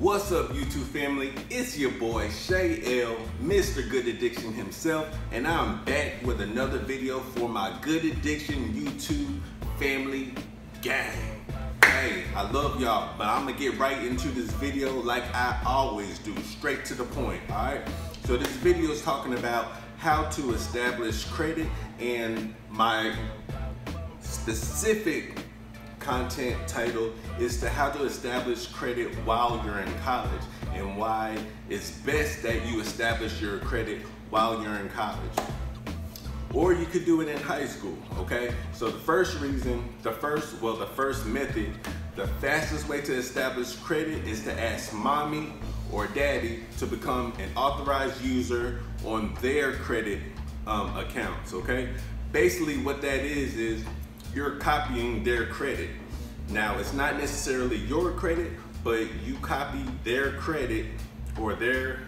What's up, YouTube family? It's your boy Shay L, Mr. Good Addiction himself, and I'm back with another video for my Good Addiction YouTube family gang. Hey, I love y'all, but I'm gonna get right into this video like I always do, straight to the point, all right? So this video is talking about how to establish credit, and my specific content title is to how to establish credit while you're in college, and why it's best that you establish your credit while you're in college. Or you could do it in high school, okay? So the first method, the fastest way to establish credit is to ask mommy or daddy to become an authorized user on their credit accounts, okay? Basically what that is you're copying their credit. Now, it's not necessarily your credit, but you copy their credit, or they're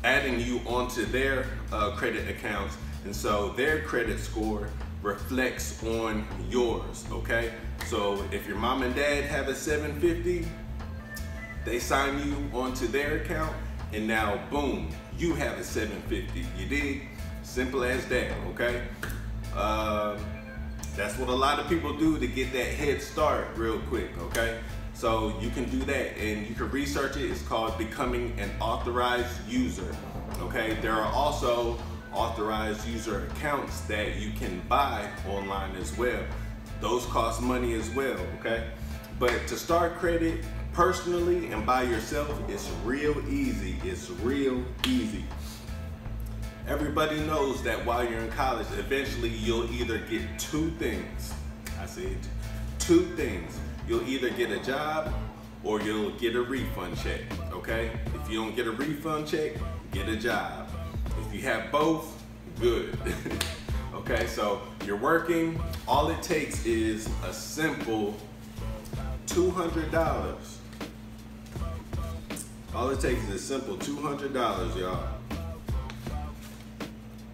adding you onto their credit accounts, and so their credit score reflects on yours, okay? So if your mom and dad have a 750, they sign you onto their account, and now boom, you have a 750, you dig? Simple as that, okay? That's what a lot of people do to get that head start real quick, okay? So you can do that, and you can research it. It's called becoming an authorized user, okay? There are also authorized user accounts that you can buy online as well. Those cost money as well, okay? But to start credit personally and by yourself, it's real easy. It's real easy. Everybody knows that while you're in college, eventually you'll either get two things. I said two things. You'll either get a job or you'll get a refund check, okay? If you don't get a refund check, get a job. If you have both, good. Okay, so you're working, all it takes is a simple $200. All it takes is a simple $200, y'all.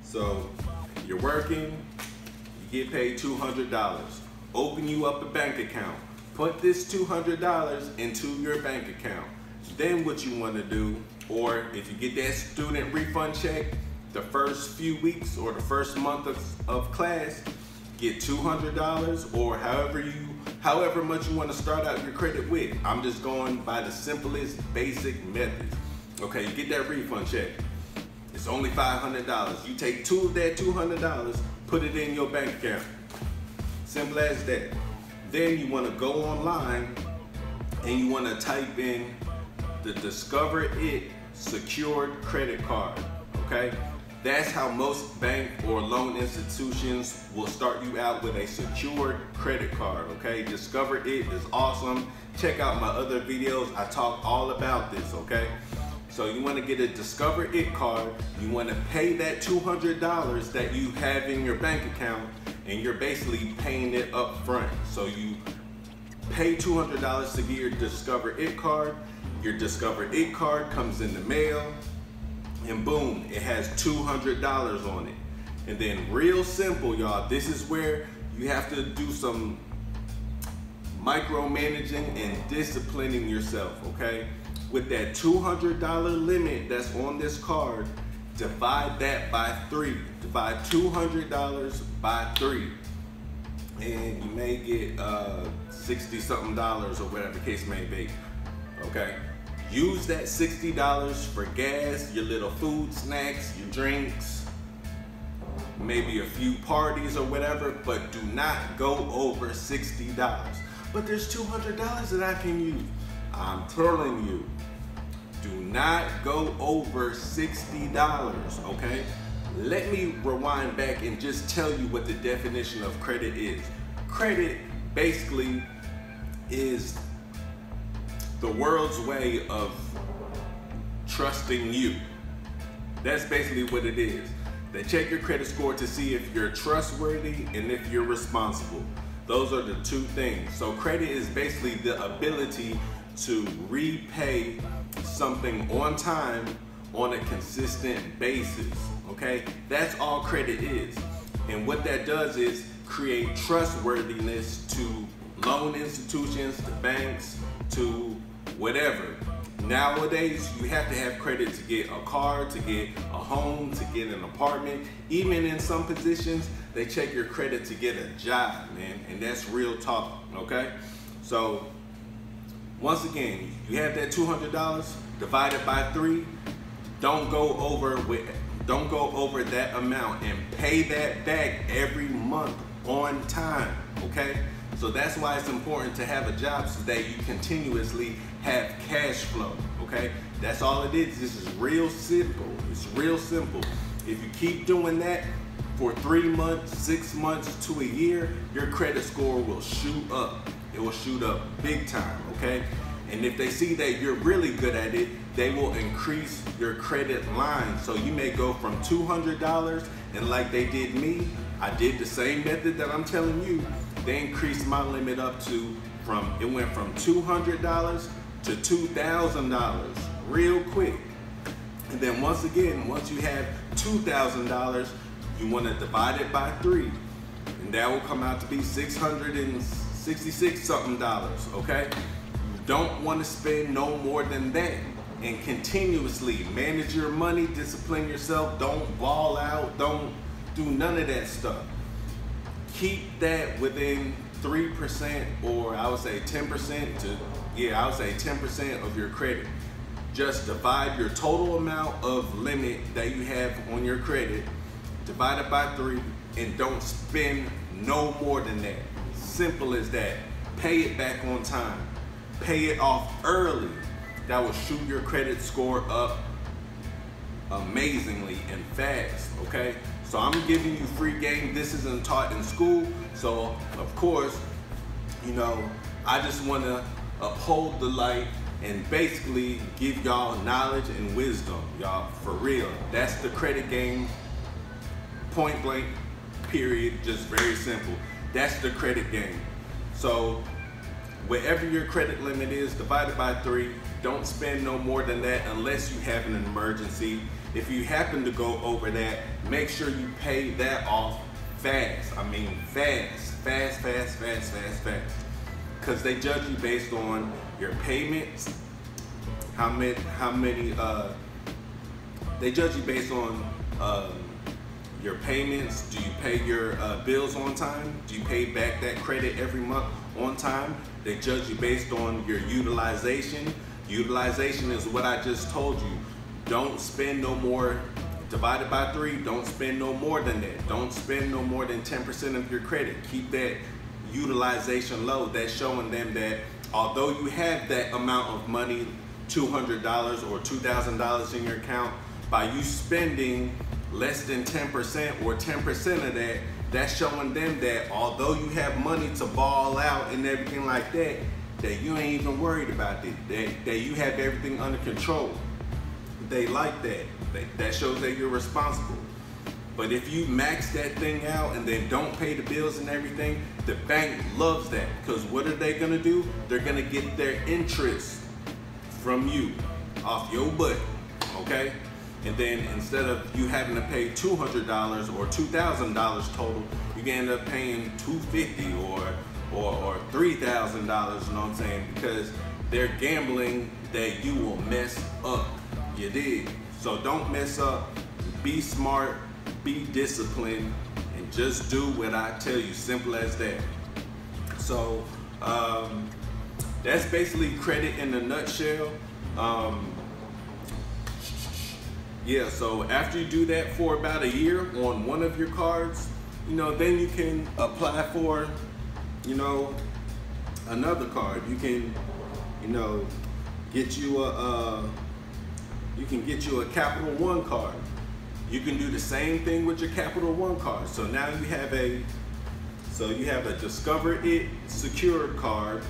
So you're working, you get paid $200. Open you up a bank account. Put this $200 into your bank account. Then what you want to do, or if you get that student refund check, the first few weeks or the first month of class, get $200, or however much you want to start out your credit with. I'm just going by the simplest basic methods. Okay, you get that refund check. It's only $500. You take two of that $200, put it in your bank account. Simple as that. Then you want to go online and you want to type in the Discover It secured credit card, okay? That's how most bank or loan institutions will start you out, with a secured credit card, okay? Discover It is awesome. Check out my other videos. I talk all about this, okay? So you want to get a Discover It card. You want to pay that $200 that you have in your bank account, and you're basically paying it up front. So you pay $200 to get your Discover It card. Your Discover It card comes in the mail, and boom, it has $200 on it. And then real simple, y'all, this is where you have to do some micromanaging and disciplining yourself, okay? With that $200 limit that's on this card, divide that by 3. Divide $200 by 3. And you may get 60-something dollars, or whatever the case may be, okay? Use that $60 for gas, your little food, snacks, your drinks, maybe a few parties or whatever, but do not go over $60. But there's $200 that I can use. I'm telling you, do not go over $60, okay? Let me rewind back and just tell you what the definition of credit is. Credit basically is the world's way of trusting you. That's basically what it is. They check your credit score to see if you're trustworthy and if you're responsible. Those are the two things. So credit is basically the ability to repay something on time on a consistent basis, okay? That's all credit is. And what that does is create trustworthiness to loan institutions, to banks, to whatever. Nowadays, you have to have credit to get a car, to get a home, to get an apartment. Even in some positions, they check your credit to get a job, man. And that's real talk, okay? So, once again, you have that $200 divided by 3. Don't go over that amount, and pay that back every month on time, okay? So that's why it's important to have a job, so that you continuously have cash flow, okay? That's all it is. This is real simple. It's real simple. If you keep doing that for 3 months, 6 months to a year, your credit score will shoot up. It will shoot up big time, okay? And if they see that you're really good at it, they will increase your credit line. So you may go from $200, and like they did me, I did the same method that I'm telling you. They increased my limit up to, it went from $200 to $2,000 real quick. And then once again, once you have $2,000, you want to divide it by 3. And that will come out to be $666 something, okay? You don't want to spend no more than that. And continuously manage your money, discipline yourself, don't ball out, don't do none of that stuff. Keep that within 3%, or I would say 10% to, I would say 10% of your credit. Just divide your total amount of limit that you have on your credit, divide it by 3, and don't spend no more than that. Simple as that. Pay it back on time. Pay it off early. That will shoot your credit score up amazingly and fast, okay? So I'm giving you free game. This isn't taught in school. So of course, you know, I just want to uphold the light and basically give y'all knowledge and wisdom, y'all, for real. That's the credit game, point blank, period, just very simple. That's the credit game. So wherever your credit limit is, divide it by 3. Don't spend no more than that unless you have an emergency. If you happen to go over that, make sure you pay that off fast. I mean fast. Because they judge you based on your payments, they judge you based on your payments. Do you pay your bills on time? Do you pay back that credit every month on time? They judge you based on your utilization. Utilization is what I just told you. Don't spend no more, divided by 3, don't spend no more than that. Don't spend no more than 10% of your credit. Keep that utilization low. That's showing them that although you have that amount of money, $200 or $2,000 in your account, by you spending less than 10% or 10% of that, that's showing them that although you have money to ball out and everything like that, that you ain't even worried about it, that you have everything under control. They like that. That shows that you're responsible. But if you max that thing out and then don't pay the bills and everything, the bank loves that. Because what are they gonna do? They're gonna get their interest from you off your butt, okay? And then instead of you having to pay $200 or $2,000 total, you're gonna end up paying $250 or $3,000, you know what I'm saying? Because they're gambling that you will mess up, you dig? So don't mess up, be smart, be disciplined, and just do what I tell you, simple as that. So that's basically credit in a nutshell. Yeah, so after you do that for about a year on one of your cards, you know, then you can apply for, you know, another card. You can, you know, get you a Capital One card. You can do the same thing with your Capital One card. So now you have a Discover It secured card.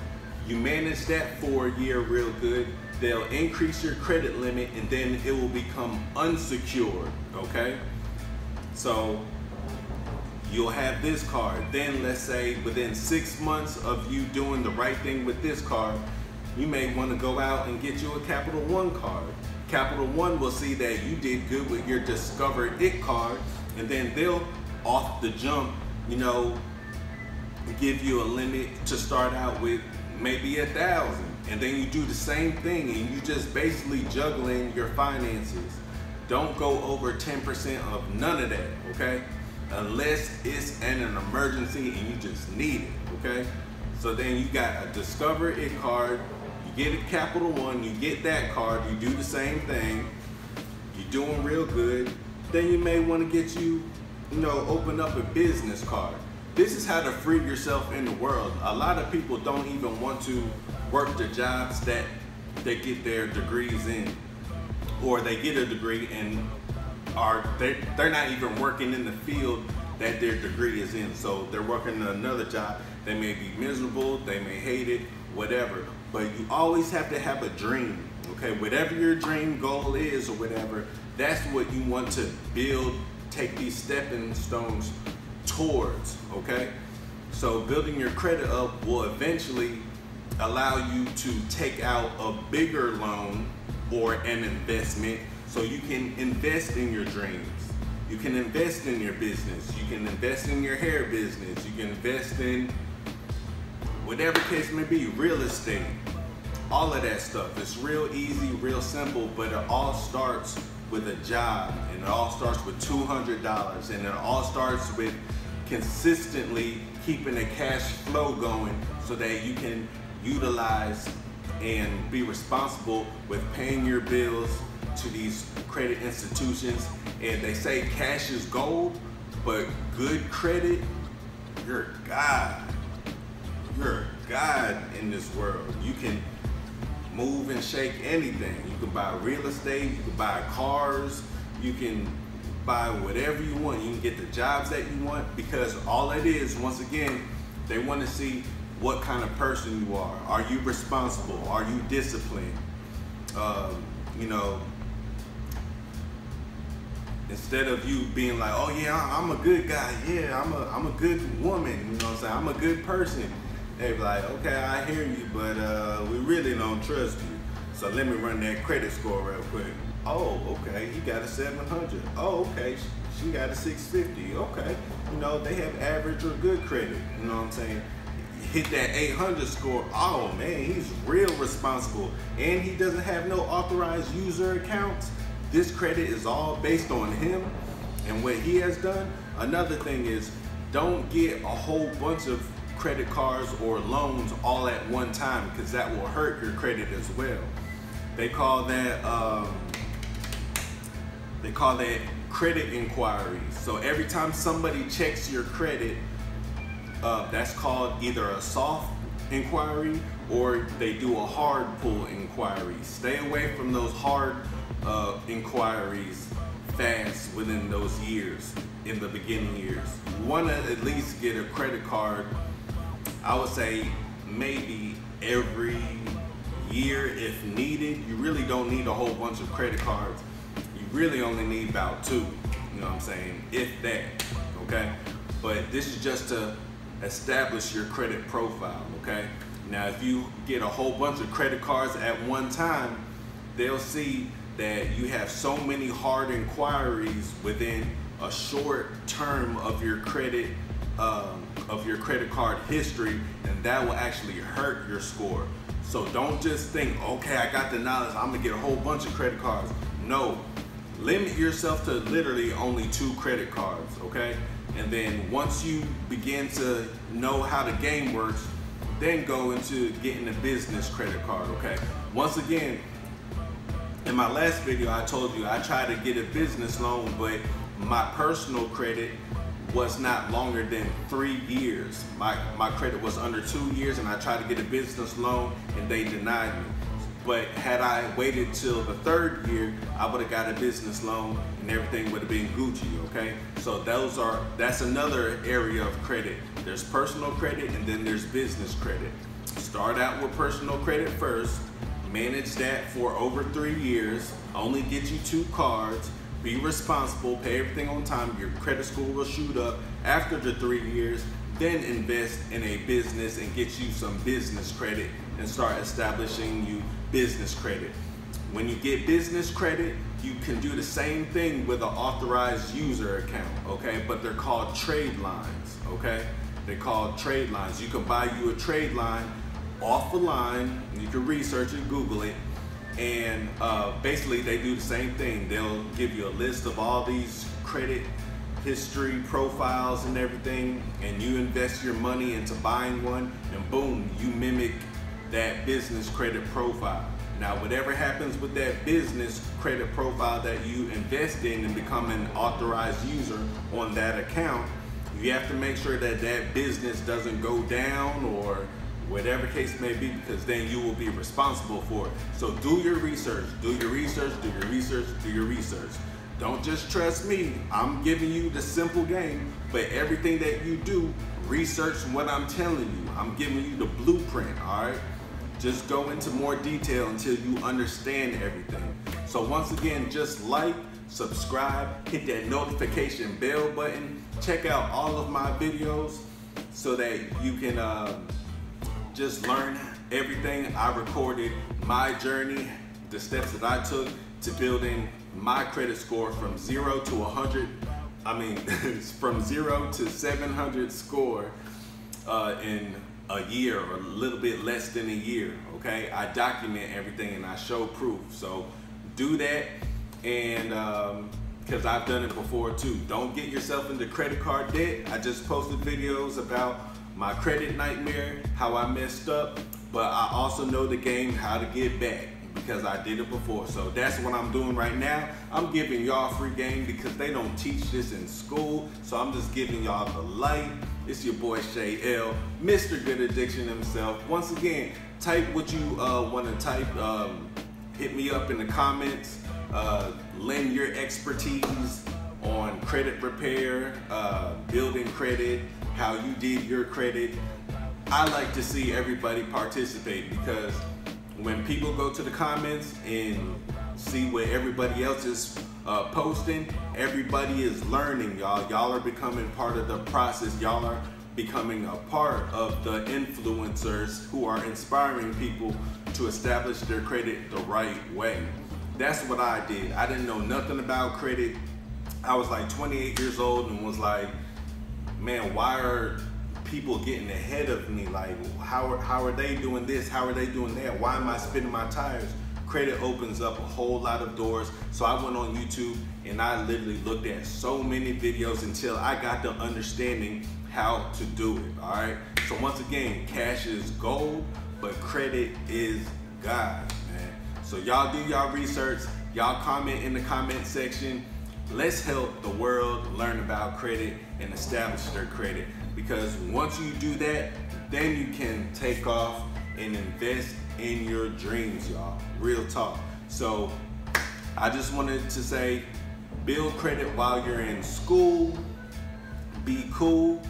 You manage that for a year real good. They'll increase your credit limit and then it will become unsecured, okay? So you'll have this card. Then let's say within 6 months of you doing the right thing with this card, you may want to go out and get you a Capital One card. Capital One will see that you did good with your Discover It card, and then they'll, off the jump, you know, give you a limit to start out with, maybe 1,000. And then you do the same thing and you just basically juggling your finances. Don't go over 10% of none of that, okay? Unless it's an emergency and you just need it, okay? So then you got a Discover It card, you get a Capital One, you get that card, you do the same thing, you're doing real good. Then you may want to get you know, open up a business card. This is how to free yourself in the world. A lot of people don't even want to work the jobs that they get their degrees in, or they get a degree and they're not even working in the field that their degree is in. So they're working another job. They may be miserable, they may hate it, whatever. But you always have to have a dream, okay? Whatever your dream goal is or whatever, that's what you want to build, take these stepping stones towards, okay? So building your credit up will eventually allow you to take out a bigger loan or an investment so you can invest in your dreams. You can invest in your business. You can invest in your hair business. You can invest in whatever case may be, real estate, all of that stuff. It's real easy, real simple, but it all starts with a job, and it all starts with $200, and it all starts with consistently keeping a cash flow going so that you can utilize and be responsible with paying your bills to these credit institutions. And they say cash is gold, but good credit, you're God. You're God in this world. You can move and shake anything. You can buy real estate, you can buy cars, you can buy whatever you want. You can get the jobs that you want, because all it is, once again, they want to see what kind of person you are. Are you responsible? Are you disciplined? You know, instead of you being like, oh yeah, I'm a good guy. Yeah, I'm a good woman. You know what I'm saying? I'm a good person. They be like, okay, I hear you, but we really don't trust you. So let me run that credit score real quick. Oh, okay, he got a 700. Oh, okay, she got a 650. Okay, you know, they have average or good credit. You know what I'm saying? Hit that 800 score. Oh man, he's real responsible, and he doesn't have no authorized user accounts. This credit is all based on him and what he has done. Another thing is, don't get a whole bunch of credit cards or loans all at one time, because that will hurt your credit as well. They call that credit inquiries. So every time somebody checks your credit, that's called either a soft inquiry or they do a hard pull inquiry. Stay away from those hard inquiries fast within those years, in the beginning years. You want to at least get a credit card, I would say maybe every year if needed. You really don't need a whole bunch of credit cards. You really only need about 2, you know what I'm saying, if that, okay? But this is just to establish your credit profile, okay? Now, if you get a whole bunch of credit cards at one time, they'll see that you have so many hard inquiries within a short term of your credit card history, and that will actually hurt your score. So don't just think, okay, I got the knowledge, I'm gonna get a whole bunch of credit cards. No, limit yourself to literally only 2 credit cards, okay? And then once you begin to know how the game works, then go into getting a business credit card, okay? Once again, in my last video, I told you I tried to get a business loan, but my personal credit was not longer than 3 years. My credit was under 2 years, and I tried to get a business loan and they denied me. But had I waited till the 3rd year, I would have got a business loan and everything would have been Gucci, okay? So that's another area of credit. There's personal credit and then there's business credit. Start out with personal credit first, manage that for over 3 years, only get you 2 cards, be responsible, pay everything on time, your credit score will shoot up after the 3 years, then invest in a business and get you some business credit and start establishing you business credit. When you get business credit, you can do the same thing with an authorized user account, okay? But they're called trade lines, okay? They're called trade lines. You can buy you a trade line off the line. You can research it, Google it, and basically they do the same thing. They'll give you a list of all these credit history profiles and everything, and you invest your money into buying one, and boom, you mimic that business credit profile. Now, whatever happens with that business credit profile that you invest in and become an authorized user on that account, you have to make sure that that business doesn't go down or whatever case may be, because then you will be responsible for it. So do your research, do your research, do your research, do your research. Don't just trust me. I'm giving you the simple game, but everything that you do, research what I'm telling you. I'm giving you the blueprint, all right? Just go into more detail until you understand everything. So once again, just like, subscribe, hit that notification bell button, check out all of my videos so that you can just learn everything I recorded, my journey, the steps that I took to building my credit score from 0 to 100. I mean, from 0 to 700 score in a year, or a little bit less than a year, okay? I document everything and I show proof. So do that, and because I've done it before too. Don't get yourself into credit card debt. I just posted videos about my credit nightmare, how I messed up, but I also know the game, how to get back, because I did it before. So that's what I'm doing right now. I'm giving y'all free game because they don't teach this in school. So I'm just giving y'all the light. It's your boy Shay L, Mr. Good Addiction himself. Once again, type what you want to type. Hit me up in the comments. Lend your expertise on credit repair, building credit, how you did your credit. I like to see everybody participate, because when people go to the comments and see what everybody else is posting, everybody is learning, y'all. Y'all are becoming part of the process. Y'all are becoming a part of the influencers who are inspiring people to establish their credit the right way. That's what I did. I didn't know nothing about credit. I was like 28 years old and was like, man, why are people getting ahead of me? Like, how are they doing this? How are they doing that? Why am I spinning my tires? Credit opens up a whole lot of doors. So I went on YouTube and I literally looked at so many videos until I got the understanding how to do it, all right? So once again, cash is gold, but credit is God, man. So y'all do y'all research, y'all comment in the comment section. Let's help the world learn about credit and establish their credit, because once you do that, then you can take off and invest in your dreams, y'all. Real talk. So I just wanted to say, build credit while you're in school, be cool,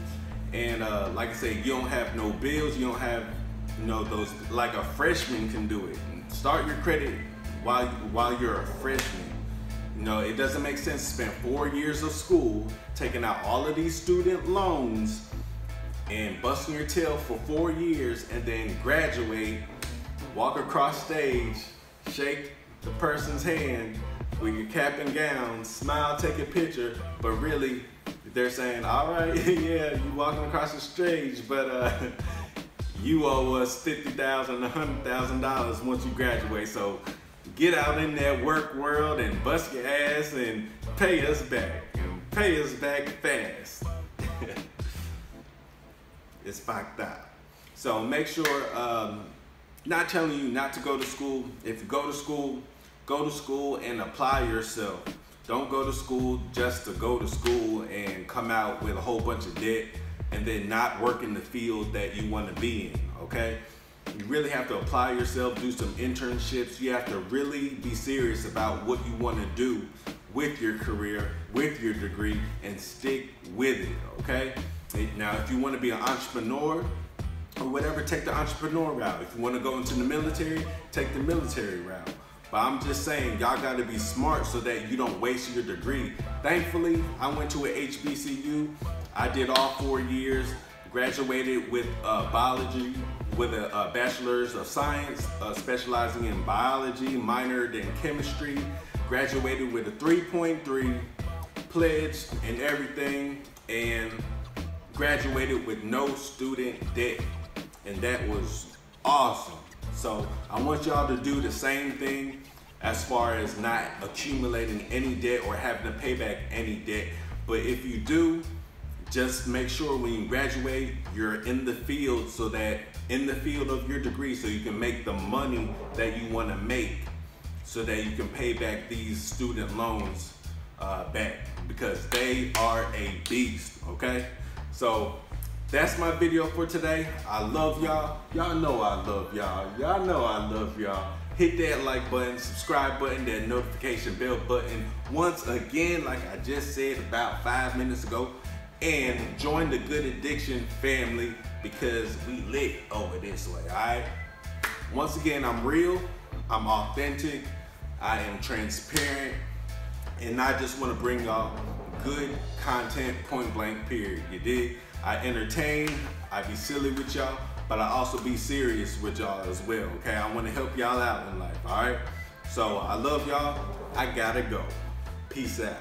and like I said, you don't have no bills, you don't have, you know, those, like a freshman can do it. Start your credit while you're a freshman. You know, it doesn't make sense to spend 4 years of school taking out all of these student loans and busting your tail for 4 years, and then graduate, walk across stage, shake the person's hand with your cap and gown, smile, take a picture, but really they're saying, all right, yeah, you walking across the stage, but you owe us $50,000, $100,000 once you graduate. So get out in that work world and bust your ass and pay us back, and pay us back fast. It's fucked up. So make sure, not telling you not to go to school. If you go to school and apply yourself. Don't go to school just to go to school and come out with a whole bunch of debt and then not work in the field that you want to be in, okay? You really have to apply yourself, do some internships. You have to really be serious about what you want to do with your career, with your degree, and stick with it, okay? Now, if you want to be an entrepreneur or whatever, take the entrepreneur route. If you want to go into the military, take the military route. But I'm just saying, y'all got to be smart so that you don't waste your degree. Thankfully, I went to an HBCU. I did all 4 years, graduated with biology, with a bachelor's of science, specializing in biology, minored in chemistry, graduated with a 3.3, pledged and everything, and graduated with no student debt. And that was awesome. So I want y'all to do the same thing as far as not accumulating any debt or having to pay back any debt. But if you do, just make sure when you graduate, you're in the field, so that in the field of your degree, so you can make the money that you want to make, so that you can pay back these student loans back, because they are a beast, okay? So that's my video for today. I love y'all. Y'all know I love y'all. Y'all know I love y'all. Hit that like button, subscribe button, that notification bell button. Once again, like I just said about 5 minutes ago, and join the Good Addiction family, because we lit over this way, all right? Once again, I'm real, I'm authentic, I am transparent, and I just want to bring y'all good content, point blank, period. You dig? I entertain, I be silly with y'all, but I also be serious with y'all as well, okay? I want to help y'all out in life, all right? So I love y'all. I gotta go. Peace out.